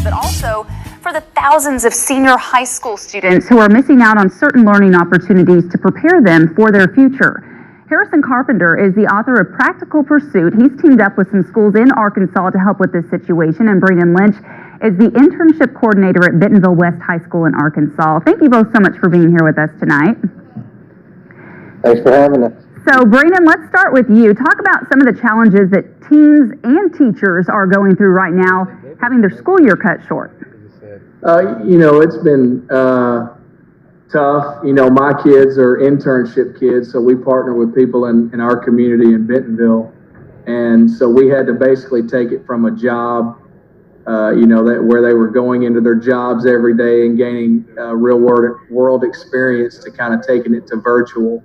but also for the thousands of senior high school students who are missing out on certain learning opportunities to prepare them for their future. Harrison Carpenter is the author of Practical Pursuit. He's teamed up with some schools in Arkansas to help with this situation, and Brandon Lynch is the internship coordinator at Bentonville West High School in Arkansas. Thank you both so much for being here with us tonight. Thanks for having us. So, Brandon, let's start with you. Talk about some of the challenges that teens and teachers are going through right now, having their school year cut short. It's been tough. My kids are internship kids, so we partner with people in our community in Bentonville. And so we had to basically take it from a job, where they were going into their jobs every day and gaining real world experience to kind of taking it to virtual.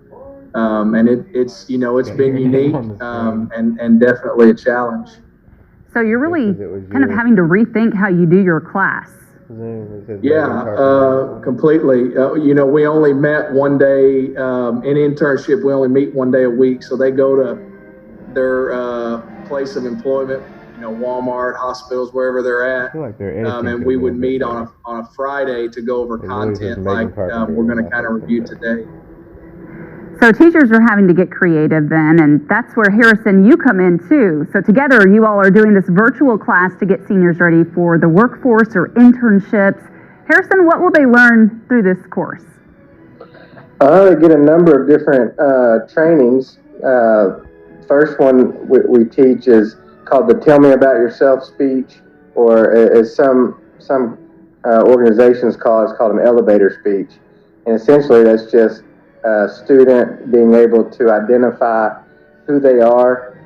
And it's been unique and definitely a challenge. So you're really kind of having to rethink how you do your class. Yeah, completely. We only met one day in internship. We only meet one day a week. So they go to their place of employment, Walmart, hospitals, wherever they're at. And we would meet on a Friday to go over content like we're going to kind of review today. So teachers are having to get creative then, and that's where, Harrison, you come in too. So together you all are doing this virtual class to get seniors ready for the workforce or internships. Harrison, what will they learn through this course? They get a number of different trainings. First one we teach is called the Tell Me About Yourself speech, or as some organizations call it, it's called an elevator speech. And essentially that's just a student being able to identify who they are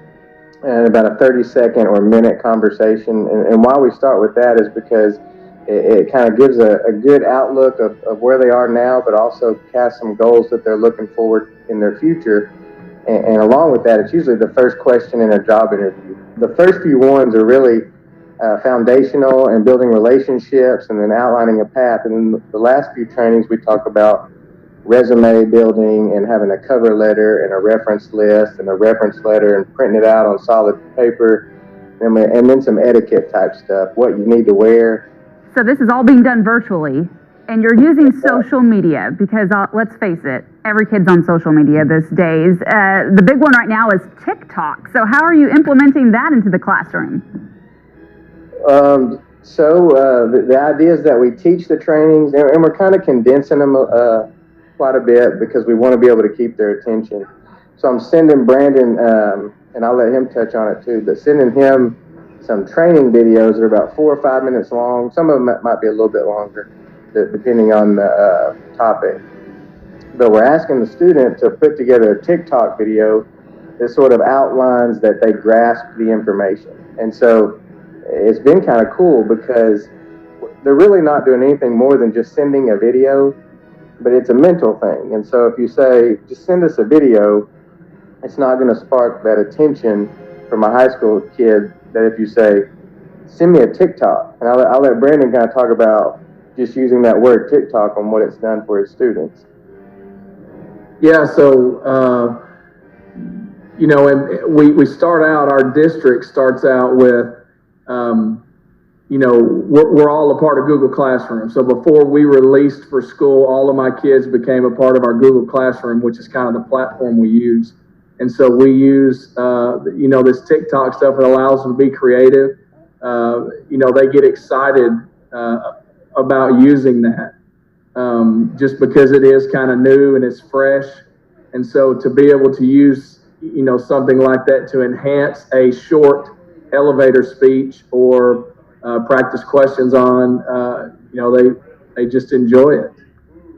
in about a 30-second or minute conversation. And why we start with that is because it kind of gives a good outlook of where they are now, but also casts some goals that they're looking forward in their future. And along with that, it's usually the first question in a job interview. The first few ones are really foundational and building relationships and then outlining a path. And then the last few trainings we talk about resume building and having a cover letter and a reference list and a reference letter and printing it out on solid paper, and then some etiquette type stuff, what you need to wear. So this is all being done virtually, and you're using social media because let's face it, every kid's on social media these days. The big one right now is TikTok. So how are you implementing that into the classroom? The idea is that we teach the trainings, and we're kind of condensing them quite a bit because we want to be able to keep their attention. So I'm sending Brandon, and I'll let him touch on it too, but sending him some training videos that are about 4 or 5 minutes long. Some of them might be a little bit longer, depending on the topic. But we're asking the student to put together a TikTok video that sort of outlines that they grasp the information. And so it's been kind of cool because they're really not doing anything more than just sending a video, but it's a mental thing. And so if you say, just send us a video, it's not going to spark that attention from a high school kid that if you say, send me a TikTok. And I'll let Brandon kind of talk about just using that word TikTok and what it's done for his students. Yeah, so, and we start out, our district starts out with, we're all a part of Google Classroom. So before we released for school, all of my kids became a part of our Google Classroom, which is kind of the platform we use. And so we use, this TikTok stuff. It allows them to be creative. They get excited about using that just because it is kind of new and it's fresh. And so to be able to use, something like that to enhance a short elevator speech or practice questions on, they just enjoy it.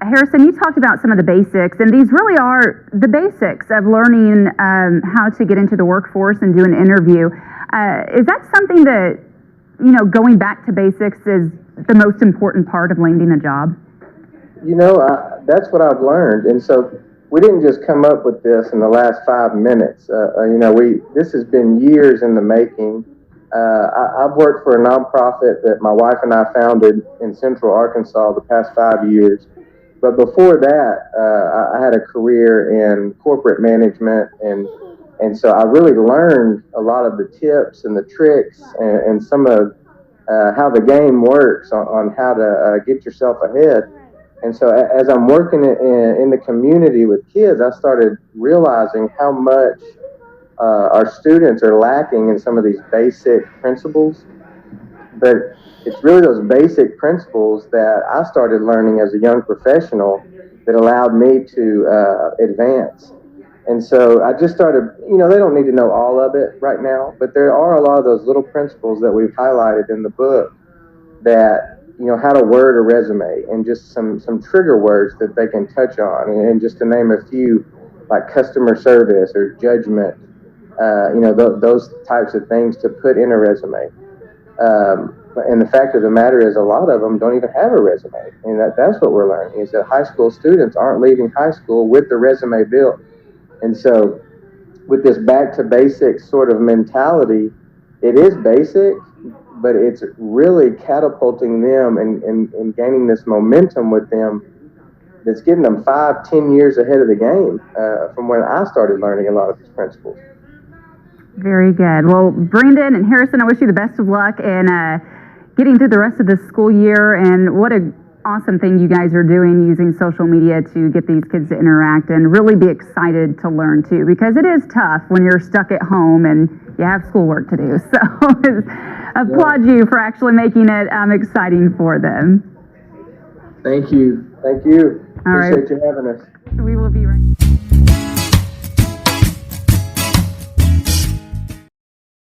Harrison, you talked about some of the basics, and these really are the basics of learning how to get into the workforce and do an interview. Is that something that, going back to basics is the most important part of landing a job? That's what I've learned. And so we didn't just come up with this in the last 5 minutes. This has been years in the making. I've worked for a nonprofit that my wife and I founded in Central Arkansas the past 5 years. But before that, I had a career in corporate management, and so I really learned a lot of the tips and the tricks and some of how the game works, on how to get yourself ahead. And so as I'm working in the community with kids, I started realizing how much our students are lacking in some of these basic principles. But it's really those basic principles that I started learning as a young professional that allowed me to advance. And so I just started, they don't need to know all of it right now, but there are a lot of those little principles that we've highlighted in the book that, how to word a resume, and just some trigger words that they can touch on. And just to name a few, like customer service or judgment, those types of things to put in a resume. And the fact of the matter is, a lot of them don't even have a resume. And that's what we're learning, is that high school students aren't leaving high school with the resume built. And so with this back to basics sort of mentality, it is basic, but it's really catapulting them and gaining this momentum with them that's getting them 5-10 years ahead of the game from when I started learning a lot of these principles. Very good. Well, Brandon and Harrison, I wish you the best of luck in getting through the rest of this school year. And what a awesome thing you guys are doing, using social media to get these kids to interact and really be excited to learn too, because it is tough when you're stuck at home and you have schoolwork to do. So applaud you for actually making it exciting for them. Thank you. Thank you. All right. Appreciate you having us. We will be right back.